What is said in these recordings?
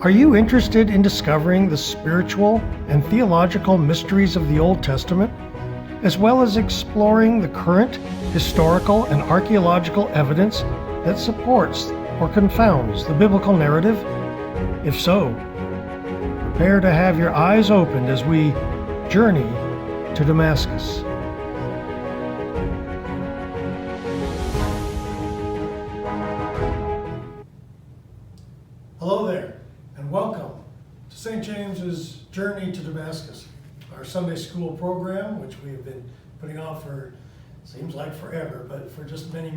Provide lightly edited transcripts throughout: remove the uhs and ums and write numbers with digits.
Are you interested in discovering the spiritual and theological mysteries of the Old Testament, as well as exploring the current historical and archaeological evidence that supports or confounds the biblical narrative? If so, prepare to have your eyes opened as we journey to Damascus. Hello there, and welcome to St. James's Journey to Damascus, our Sunday school program, which we have been putting on for, seems like forever, but for just many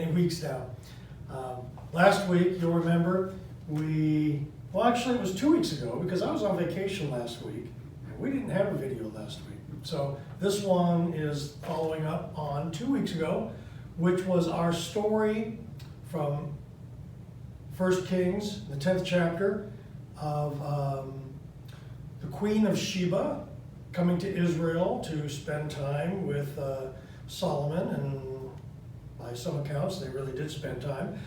weeks now. Last week, you'll remember, actually it was 2 weeks ago, because I was on vacation last week, and we didn't have a video last week. So this one is following up on 2 weeks ago, which was our story from 1 Kings, the 10th chapter, of the Queen of Sheba coming to Israel to spend time with Solomon, and by some accounts they really did spend time.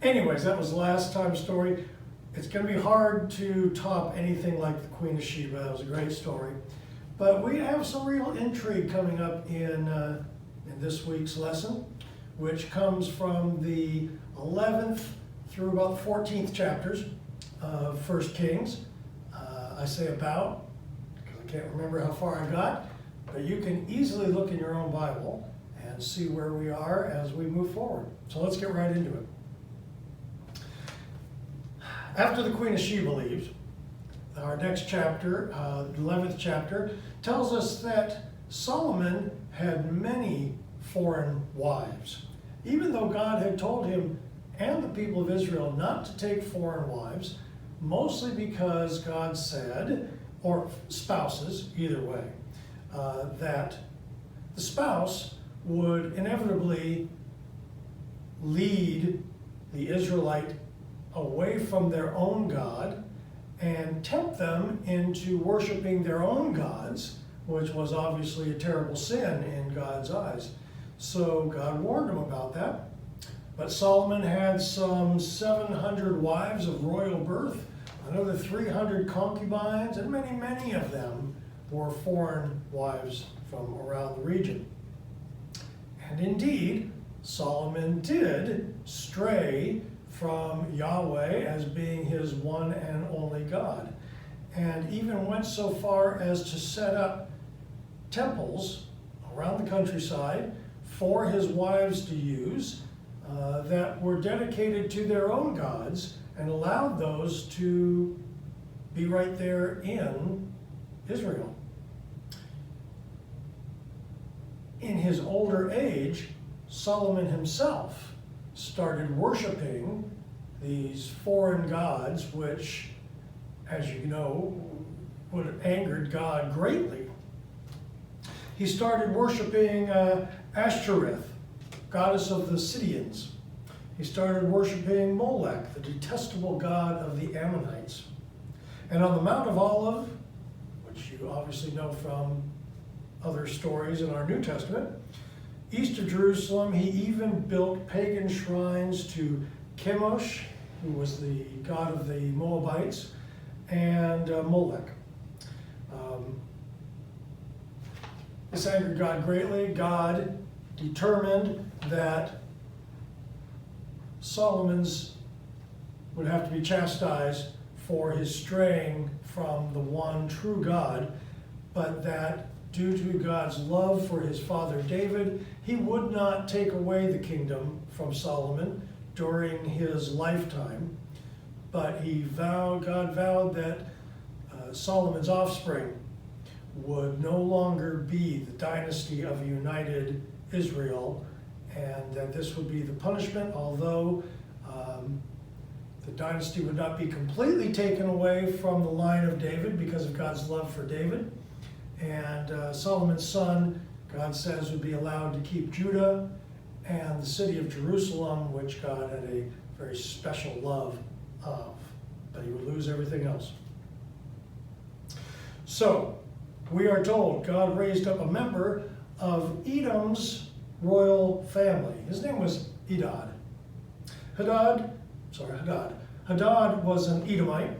Anyways, that was the last time story. It's going to be hard to top anything like the Queen of Sheba. That was a great story. But we have some real intrigue coming up in this week's lesson, which comes from the 11th through about the 14th chapters of 1 Kings. I say about, because I can't remember how far I got, but you can easily look in your own Bible and see where we are as we move forward. So let's get right into it. After the Queen of Sheba leaves, our next chapter, the 11th chapter, tells us that Solomon had many foreign wives. Even though God had told him and the people of Israel not to take foreign wives, mostly because God said, or spouses, either way, that the spouse would inevitably lead the Israelite away from their own God and tempt them into worshiping their own gods, which was obviously a terrible sin in God's eyes. So God warned him about that. But Solomon had some 700 wives of royal birth, another 300 concubines, and many of them were foreign wives from around the region. And indeed, Solomon did stray from Yahweh as being his one and only God, and even went so far as to set up temples around the countryside for his wives to use, that were dedicated to their own gods, and allowed those to be right there in Israel. In his older age, Solomon himself started worshiping these foreign gods, which, as you know, would have angered God greatly. He started worshiping Ashtoreth, goddess of the Sidonians. He started worshiping Molech, the detestable god of the Ammonites. And on the Mount of Olives, which you obviously know from other stories in our New Testament, east of Jerusalem, he even built pagan shrines to Chemosh, who was the god of the Moabites, and Molech. This angered God greatly. God determined that Solomon's would have to be chastised for his straying from the one true God, but that due to God's love for his father David, he would not take away the kingdom from Solomon during his lifetime, but God vowed that Solomon's offspring would no longer be the dynasty of a united Israel, and that this would be the punishment, although the dynasty would not be completely taken away from the line of David because of God's love for David. And Solomon's son, God says, would be allowed to keep Judah and the city of Jerusalem, which God had a very special love of, but he would lose everything else. So, we are told God raised up a member of Edom's royal family. His name was Hadad, Hadad was an Edomite,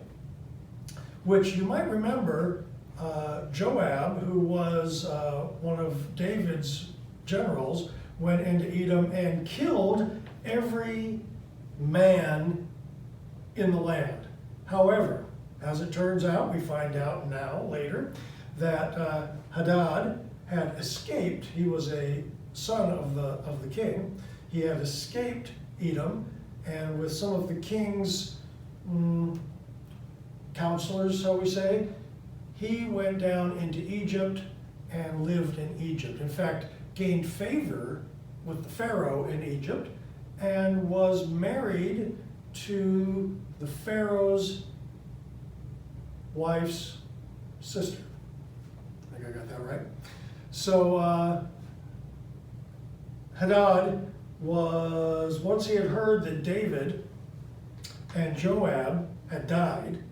which you might remember Joab, who was one of David's generals, went into Edom and killed every man in the land. However, as it turns out, we find out now later that Hadad had escaped. He was a son of the king. He had escaped Edom, and with some of the king's counselors, shall we say, he went down into Egypt and lived in Egypt. In fact, gained favor with the Pharaoh in Egypt and was married to the Pharaoh's wife's sister. I think I got that right. So Hadad was, once he had heard that David and Joab had died,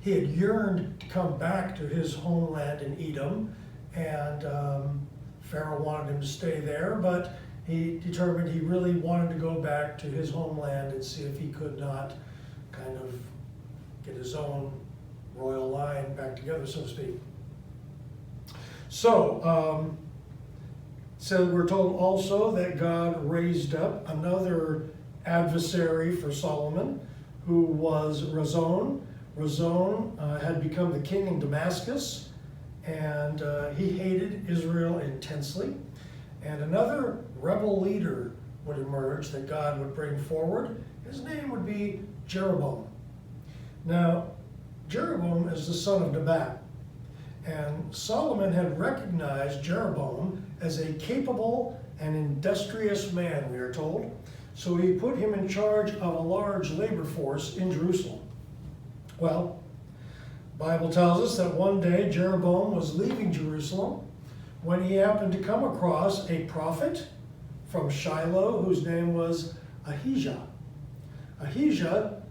he had yearned to come back to his homeland in Edom, and Pharaoh wanted him to stay there, but he determined he really wanted to go back to his homeland and see if he could not kind of get his own royal line back together, so to speak. So we're told also that God raised up another adversary for Solomon, who was Rezon. Rezon had become the king in Damascus, and he hated Israel intensely. And another rebel leader would emerge that God would bring forward. His name would be Jeroboam. Now, Jeroboam is the son of Nebat, and Solomon had recognized Jeroboam as a capable and industrious man, we are told. So he put him in charge of a large labor force in Jerusalem. Well, the Bible tells us that one day Jeroboam was leaving Jerusalem when he happened to come across a prophet from Shiloh whose name was Ahijah. Ahijah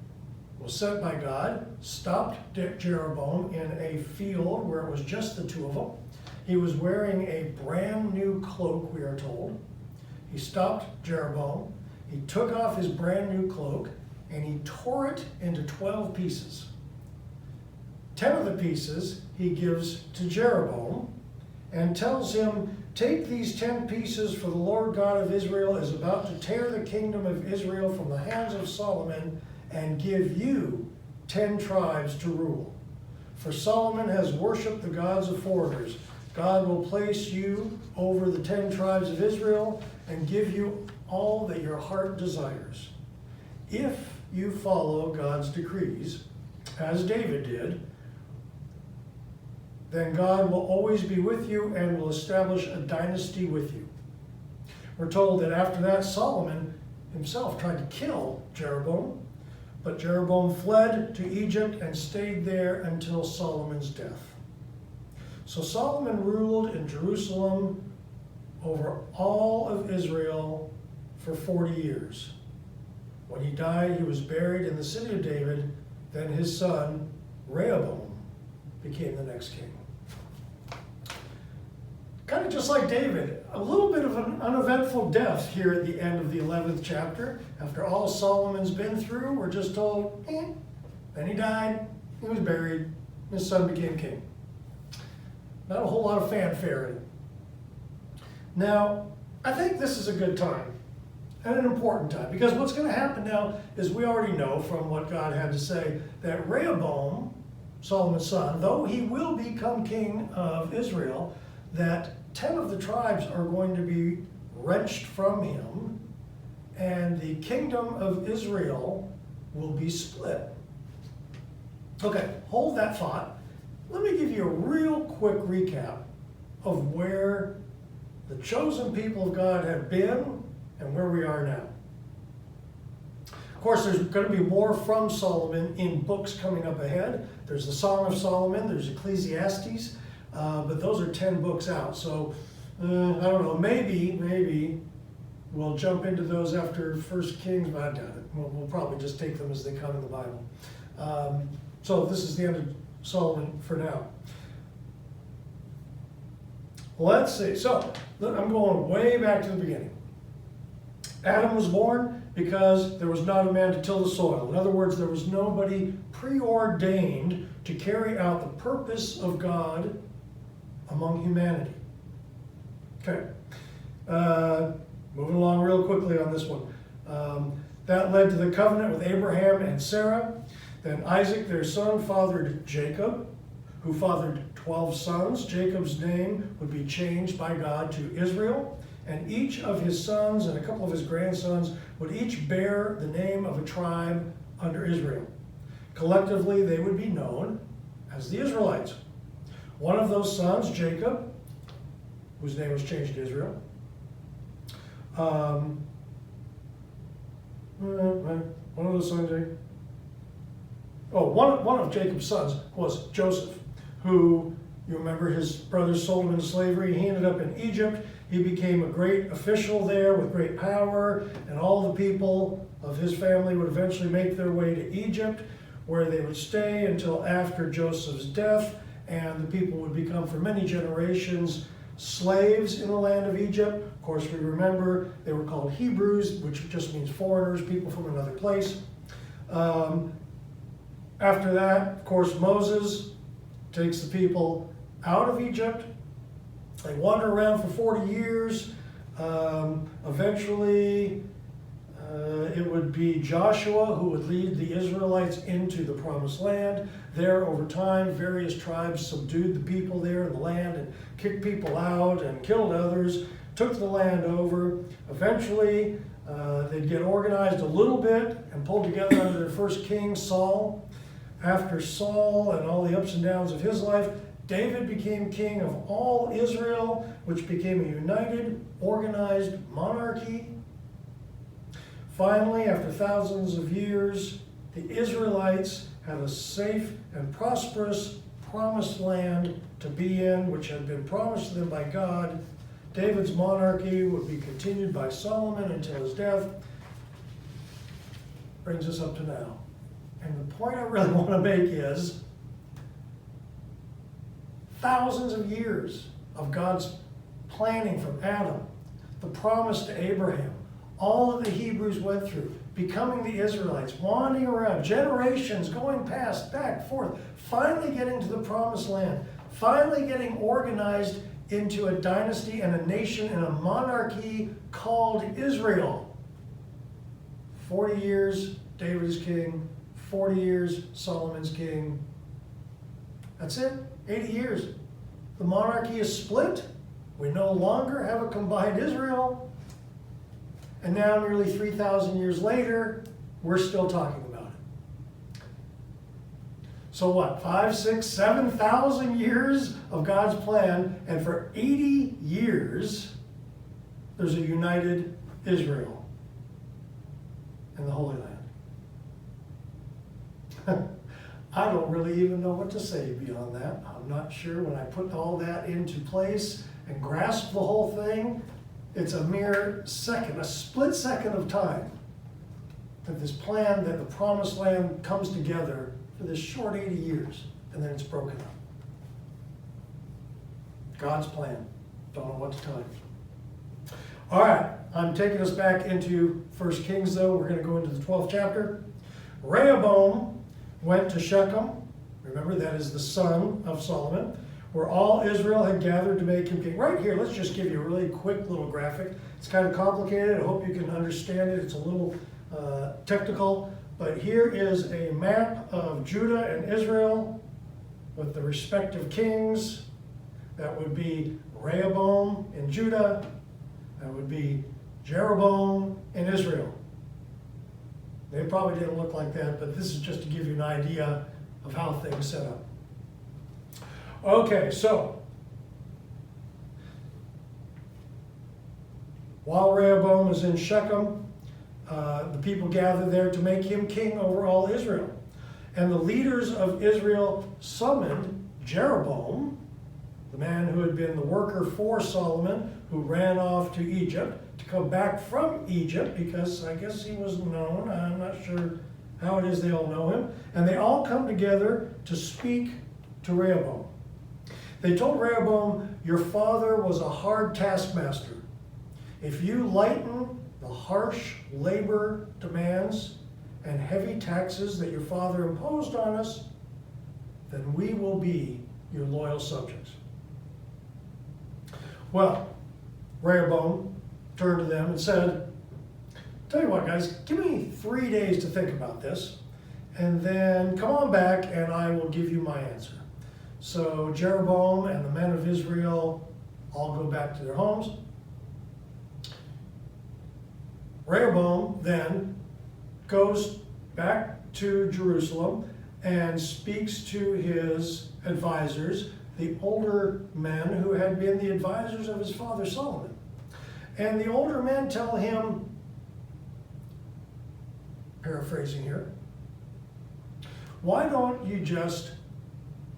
was sent by God, stopped Jeroboam in a field where it was just the two of them. He was wearing a brand new cloak, we are told. He stopped Jeroboam, he took off his brand new cloak, and he tore it into 12 pieces. 10 of the pieces he gives to Jeroboam and tells him, "Take these 10 pieces, for the Lord God of Israel is about to tear the kingdom of Israel from the hands of Solomon and give you 10 tribes to rule. For Solomon has worshipped the gods of foreigners. God will place you over the 10 tribes of Israel and give you all that your heart desires. If you follow God's decrees, as David did, then God will always be with you and will establish a dynasty with you." We're told that after that, Solomon himself tried to kill Jeroboam, but Jeroboam fled to Egypt and stayed there until Solomon's death. So Solomon ruled in Jerusalem over all of Israel for 40 years. When he died, he was buried in the city of David. Then his son, Rehoboam, became the next king. Kind of just like David, a little bit of an uneventful death here at the end of the 11th chapter. After all Solomon's been through, we're just told, then he died, he was buried, his son became king. Not a whole lot of fanfare in it. Now, I think this is a good time and an important time, because what's going to happen now is we already know from what God had to say that Rehoboam, Solomon's son, though he will become king of Israel, that 10 of the tribes are going to be wrenched from him, and the kingdom of Israel will be split. Okay, hold that thought. Let me give you a real quick recap of where the chosen people of God have been and where we are now. Of course, there's going to be more from Solomon in books coming up ahead. There's the Song of Solomon, there's Ecclesiastes, but those are 10 books out. So, I don't know, maybe we'll jump into those after 1 Kings, but I doubt it. We'll probably just take them as they come in the Bible. So this is the end of Solomon for now. Let's see. So I'm going way back to the beginning. Adam was born. because there was not a man to till the soil. In other words, there was nobody preordained to carry out the purpose of God among humanity. Okay. Moving along real quickly on this one. That led to the covenant with Abraham and Sarah. Then Isaac, their son, fathered Jacob, who fathered 12 sons. Jacob's name would be changed by God to Israel, and each of his sons and a couple of his grandsons would each bear the name of a tribe under Israel. Collectively, they would be known as the Israelites. One of those sons, Jacob, whose name was changed to Israel, one of those sons, one of Jacob's sons was Joseph, who, you remember, his brothers sold him into slavery. He ended up in Egypt. He became a great official there with great power, and all the people of his family would eventually make their way to Egypt, where they would stay until after Joseph's death, and the people would become, for many generations, slaves in the land of Egypt. Of course, we remember they were called Hebrews, which just means foreigners, people from another place. After that, of course, Moses takes the people out of Egypt. They wander around for 40 years. Eventually, it would be Joshua who would lead the Israelites into the promised land. There, over time, various tribes subdued the people there in the land and kicked people out and killed others, took the land over. Eventually, they'd get organized a little bit and pulled together under their first king, Saul. After Saul and all the ups and downs of his life, David became king of all Israel, which became a united, organized monarchy. Finally, after thousands of years, the Israelites had a safe and prosperous promised land to be in, which had been promised to them by God. David's monarchy would be continued by Solomon until his death. Brings us up to now. And the point I really want to make is thousands of years of God's planning from Adam, the promise to Abraham, all that the Hebrews went through, becoming the Israelites, wandering around, generations going past, back, forth, finally getting to the promised land, finally getting organized into a dynasty and a nation and a monarchy called Israel. 40 years, David is king. 40 years, Solomon's king. That's it, 80 years. The monarchy is split. We no longer have a combined Israel. And now, nearly 3,000 years later, we're still talking about it. So what, 5, 6, 7,000 years of God's plan, and for 80 years, there's a united Israel in the Holy Land. I don't really even know what to say beyond that. I'm not sure when I put all that into place and grasp the whole thing, it's a mere second, a split second of time that this plan, that the promised land comes together for this short 80 years, and then it's broken up. God's plan. Don't know what to tell you. All right, I'm taking us back into 1 Kings, though. We're going to go into the 12th chapter. Rehoboam went to Shechem, remember that is the son of Solomon, where all Israel had gathered to make him king. Right here, let's just give you a really quick little graphic. It's kind of complicated. I hope you can understand it. It's a little technical. But here is a map of Judah and Israel with the respective kings. That would be Rehoboam in Judah. That would be Jeroboam in Israel. They probably didn't look like that, but this is just to give you an idea of how things set up. Okay, so while Rehoboam is in Shechem, the people gather there to make him king over all Israel. And the leaders of Israel summoned Jeroboam, the man who had been the worker for Solomon, who ran off to Egypt, to come back from Egypt, because I guess he was known. I'm not sure how it is they all know him. And they all come together to speak to Rehoboam. They told Rehoboam, your father was a hard taskmaster. If you lighten the harsh labor demands and heavy taxes that your father imposed on us, then we will be your loyal subjects. Well, Rehoboam turned to them and said, tell you what, guys, give me 3 days to think about this, and then come on back and I will give you my answer. So Jeroboam and the men of Israel all go back to their homes. Rehoboam then goes back to Jerusalem and speaks to his advisors, the older men who had been the advisors of his father Solomon. And the older men tell him, paraphrasing here, why don't you just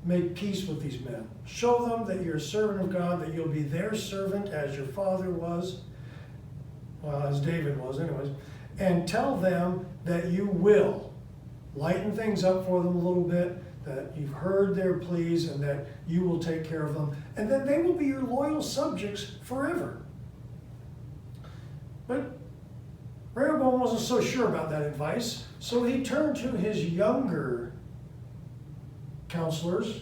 make peace with these men? Show them that you're a servant of God, that you'll be their servant as your father was, well, as David was anyways, and tell them that you will lighten things up for them a little bit, that you've heard their pleas and that you will take care of them, and then they will be your loyal subjects forever. But Rehoboam wasn't so sure about that advice, so he turned to his younger counselors,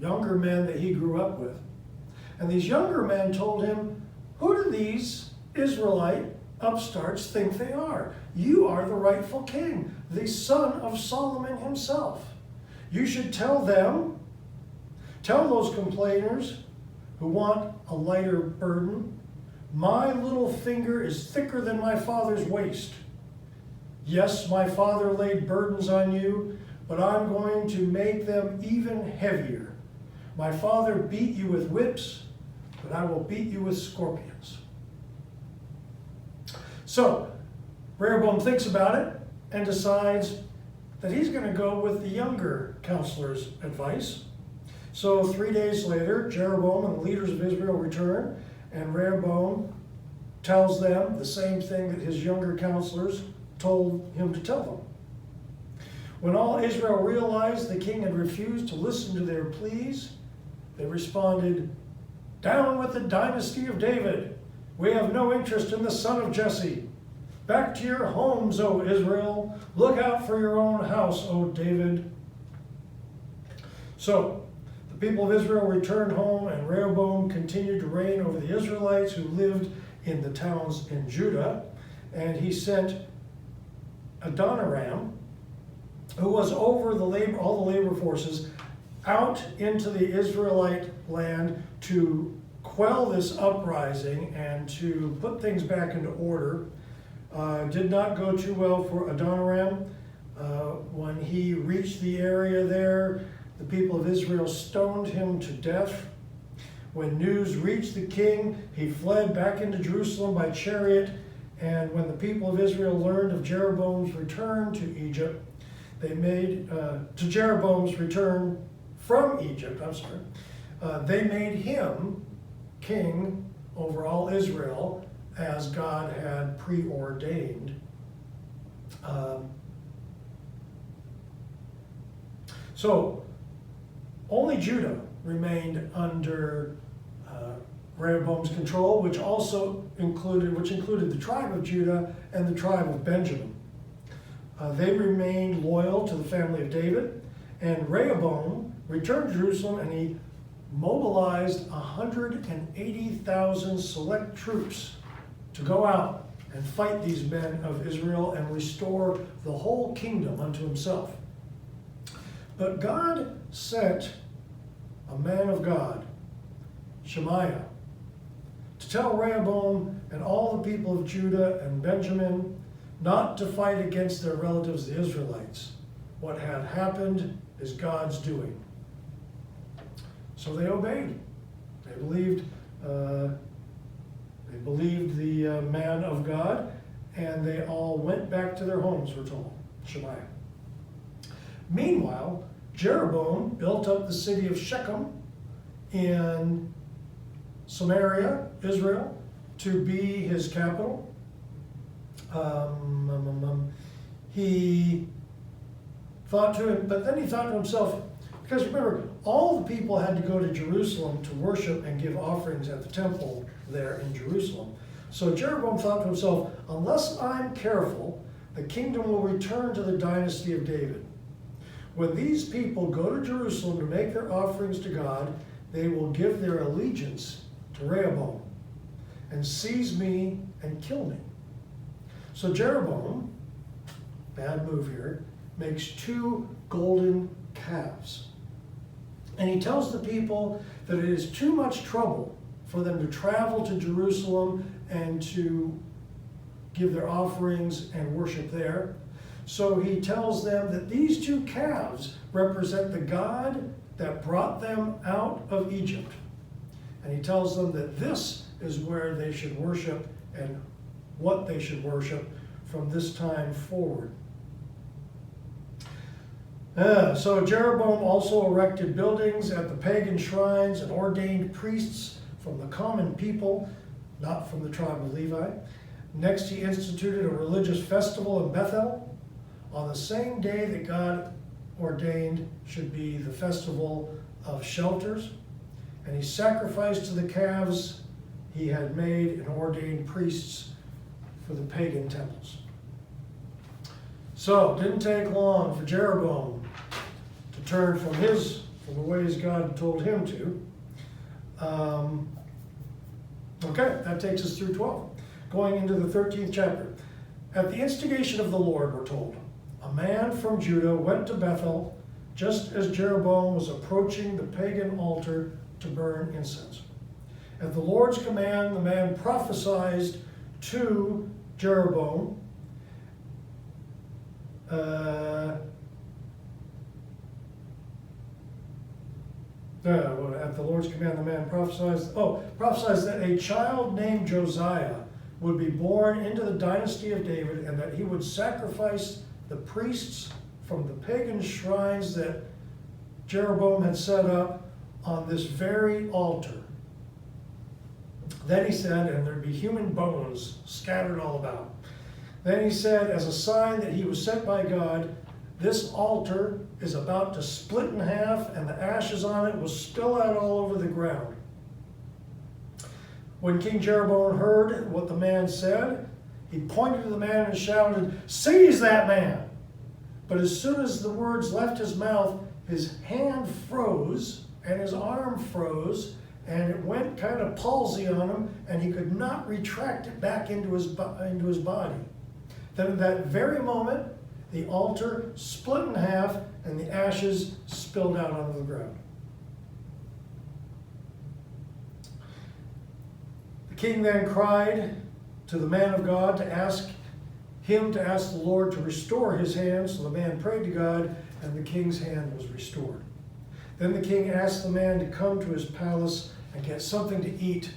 younger men that he grew up with. And these younger men told him, who do these Israelite upstarts think they are? You are the rightful king, the son of Solomon himself. You should tell them, tell those complainers who want a lighter burden, my little finger is thicker than my father's waist. Yes, my father laid burdens on you, but I'm going to make them even heavier. My father beat you with whips, but I will beat you with scorpions. So, Rehoboam thinks about it and decides that he's going to go with the younger counselor's advice. So 3 days later, Jeroboam and the leaders of Israel return, and Rehoboam tells them the same thing that his younger counselors told him to tell them. When all Israel realized the king had refused to listen to their pleas, they responded, down with the dynasty of David. We have no interest in the son of Jesse. Back to your homes, O Israel. Look out for your own house, O David. So, the people of Israel returned home, and Rehoboam continued to reign over the Israelites who lived in the towns in Judah. And he sent Adoniram, who was over all the labor forces, out into the Israelite land to quell this uprising and to put things back into order. Did not go too well for Adoniram. When he reached the area there, the people of Israel stoned him to death. When news reached the king, he fled back into Jerusalem by chariot. And when the people of Israel learned of Jeroboam's return to Egypt, they made they made him king over all Israel, as God had preordained. So only Judah remained under Rehoboam's control, which included the tribe of Judah and the tribe of Benjamin. They remained loyal to the family of David, and Rehoboam returned to Jerusalem, and he mobilized 180,000 select troops to go out and fight these men of Israel and restore the whole kingdom unto himself. But God sent a man of God, Shemaiah, to tell Rehoboam and all the people of Judah and Benjamin not to fight against their relatives, the Israelites. What had happened is God's doing. So they obeyed. They believed the man of God, and they all went back to their homes, we're told, Shemaiah. Meanwhile, Jeroboam built up the city of Shechem in Samaria, Israel, to be his capital. He thought to himself, because remember, all the people had to go to Jerusalem to worship and give offerings at the temple there in Jerusalem. So Jeroboam thought to himself, unless I'm careful, the kingdom will return to the dynasty of David. When these people go to Jerusalem to make their offerings to God, they will give their allegiance to Rehoboam and seize me and kill me. So Jeroboam, bad move here, makes 2 golden calves. And he tells the people that it is too much trouble for them to travel to Jerusalem and to give their offerings and worship there. So he tells them that these 2 calves represent the God that brought them out of Egypt. And he tells them that this is where they should worship and what they should worship from this time forward. So Jeroboam also erected buildings at the pagan shrines and ordained priests from the common people, not from the tribe of Levi. Next, he instituted a religious festival in Bethel on the same day that God ordained should be the festival of shelters. And he sacrificed to the calves he had made and ordained priests for the pagan temples. So it didn't take long for Jeroboam to turn from the ways God told him to. Okay, that takes us through 12. Going into the 13th chapter. At the instigation of the Lord, we're told, a man from Judah went to Bethel just as Jeroboam was approaching the pagan altar to burn incense. At the Lord's command, the man prophesied to Jeroboam. At the Lord's command, the man prophesied that a child named Josiah would be born into the dynasty of David, and that he would sacrifice the priests from the pagan shrines that Jeroboam had set up on this very altar. Then he said, and there'd be human bones scattered all about. Then he said, as a sign that he was sent by God, this altar is about to split in half, and the ashes on it will spill out all over the ground. When King Jeroboam heard what the man said, he pointed to the man and shouted, "Seize that man!" But as soon as the words left his mouth, his hand froze and his arm froze, and it went kind of palsy on him, and he could not retract it back into his body. Then at that very moment, the altar split in half, and the ashes spilled out onto the ground. The king then cried to the man of God to ask the Lord to restore his hand. So the man prayed to God, and the king's hand was restored. Then the king asked the man to come to his palace and get something to eat,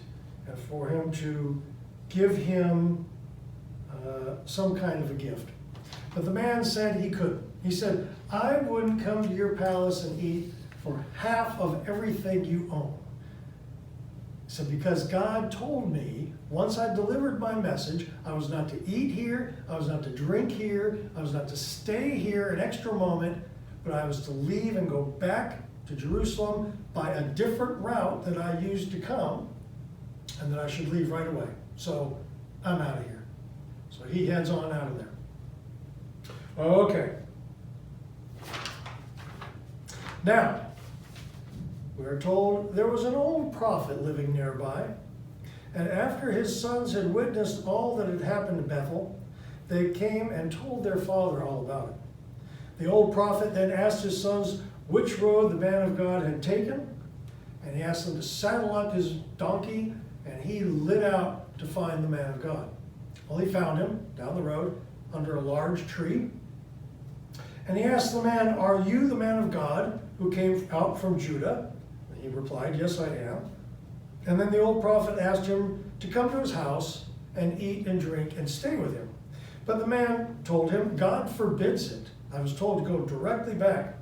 and for him to give him some kind of a gift. But the man said he couldn't. He said, "I wouldn't come to your palace and eat for half of everything you own." He said, because God told me, once I delivered my message, I was not to eat here, I was not to drink here, I was not to stay here an extra moment, but I was to leave and go back to Jerusalem by a different route that I used to come, and that I should leave right away. So I'm out of here. So he heads on out of there. Okay. Now, we're told there was an old prophet living nearby, and after his sons had witnessed all that had happened to Bethel, they came and told their father all about it. The old prophet then asked his sons which road the man of God had taken, and he asked them to saddle up his donkey, and he lit out to find the man of God. Well, he found him down the road under a large tree. And he asked the man, "Are you the man of God who came out from Judah?" And he replied, "Yes, I am." And then the old prophet asked him to come to his house and eat and drink and stay with him. But the man told him, "God forbids it. I was told to go directly back."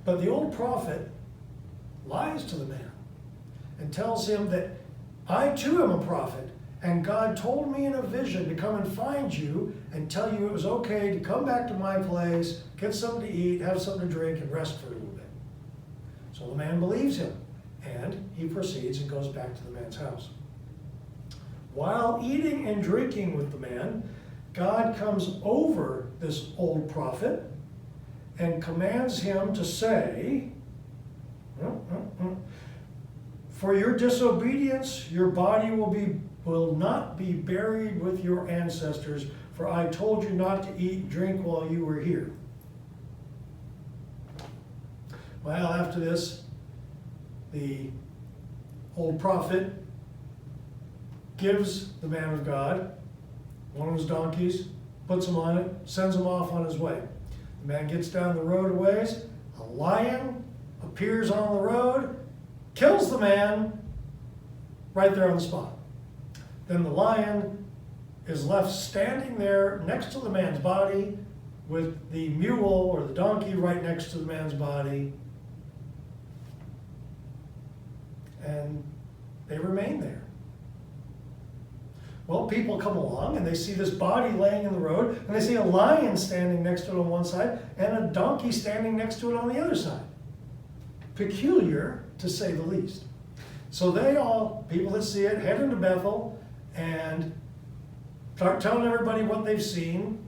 But the old prophet lies to the man and tells him that I too am a prophet, and God told me in a vision to come and find you and tell you it was okay to come back to my place, get something to eat, have something to drink, and rest for a little bit. So the man believes him, and he proceeds and goes back to the man's house. while eating and drinking with the man, God comes over this old prophet and commands him to say, for your disobedience, your body will not be buried with your ancestors, for I told you not to eat and drink while you were here. Well, after this, the old prophet gives the man of God one of his donkeys, puts him on it, sends him off on his way. The man gets down the road a ways, a lion appears on the road, kills the man right there on the spot. Then the lion is left standing there next to the man's body with the mule or the donkey right next to the man's body. And they remain there. Well, people come along and they see this body laying in the road, and they see a lion standing next to it on one side and a donkey standing next to it on the other side. Peculiar, to say the least. So they all, people that see it, head into Bethel and start telling everybody what they've seen.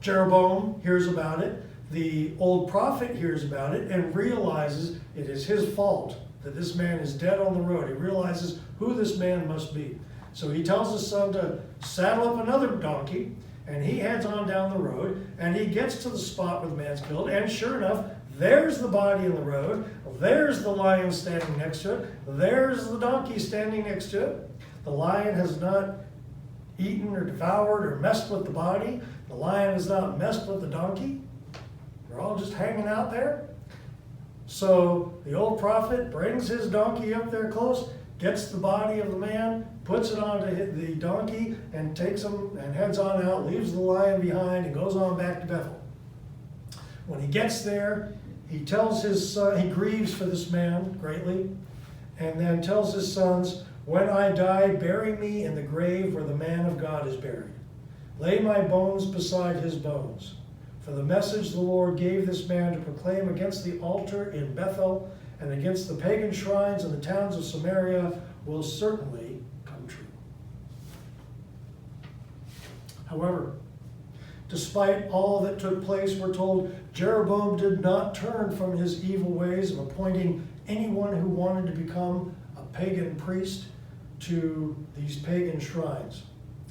Jeroboam hears about it. The old prophet hears about it and realizes it is his fault that this man is dead on the road. He realizes who this man must be. So he tells his son to saddle up another donkey, and he heads on down the road, and he gets to the spot where the man's killed, and sure enough, there's the body in the road, there's the lion standing next to it, there's the donkey standing next to it. The lion has not eaten or devoured or messed with the body. The lion has not messed with the donkey. They're all just hanging out there. So the old prophet brings his donkey up there close, gets the body of the man, puts it onto the donkey, and takes him and heads on out, leaves the lion behind, and goes on back to Bethel. When he gets there, he tells his son, he grieves for this man greatly, and then tells his sons, when I die, bury me in the grave where the man of God is buried. Lay my bones beside his bones. For the message the Lord gave this man to proclaim against the altar in Bethel and against the pagan shrines in the towns of Samaria will certainly come true. However, despite all that took place, we're told Jeroboam did not turn from his evil ways of appointing anyone who wanted to become a pagan priest to these pagan shrines.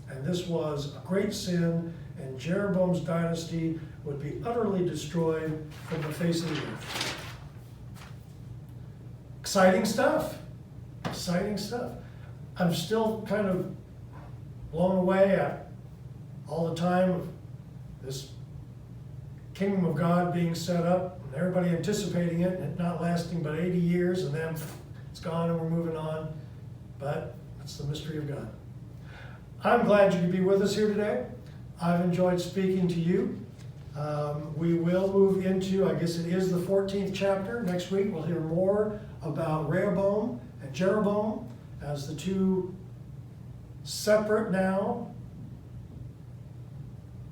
And this was a great sin, and Jeroboam's dynasty would be utterly destroyed from the face of the earth. Exciting stuff. Exciting stuff. I'm still kind of blown away at all the time of this kingdom of God being set up, and everybody anticipating it, and it not lasting but 80 years, and then it's gone and we're moving on. But it's the mystery of God. I'm glad you could be with us here today. I've enjoyed speaking to you. We will move into, I guess it is the 14th chapter. Next week we'll hear more about Rehoboam and Jeroboam as the two separate now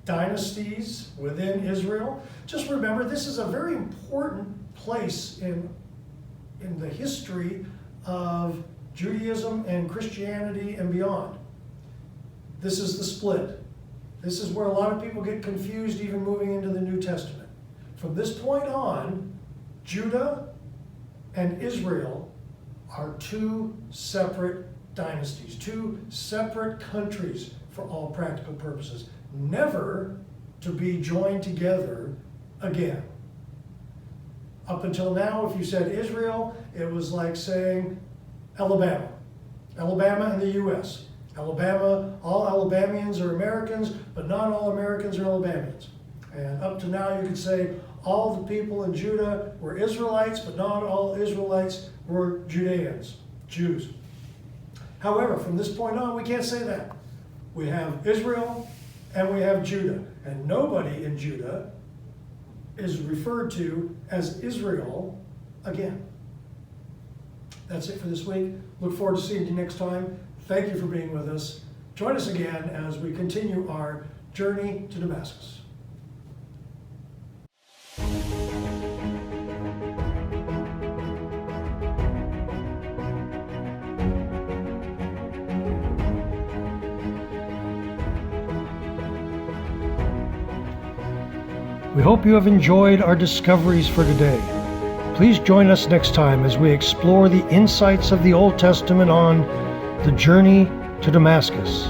dynasties within Israel. Just remember, this is a very important place in the history of Judaism and Christianity and beyond. This is the split. This is where a lot of people get confused even moving into the New Testament. From this point on, Judah and Israel are two separate dynasties, two separate countries for all practical purposes, never to be joined together again. Up until now, if you said Israel, it was like saying Alabama. Alabama and the U.S. Alabama, all Alabamians are Americans, but not all Americans are Alabamians. And up to now, you could say all the people in Judah were Israelites, but not all Israelites were Judeans, Jews. However, from this point on, we can't say that. We have Israel and we have Judah. And nobody in Judah is referred to as Israel again. That's it for this week. Look forward to seeing you next time. Thank you for being with us. Join us again as we continue our journey to Damascus. We hope you have enjoyed our discoveries for today. Please join us next time as we explore the insights of the Old Testament on the journey to Damascus.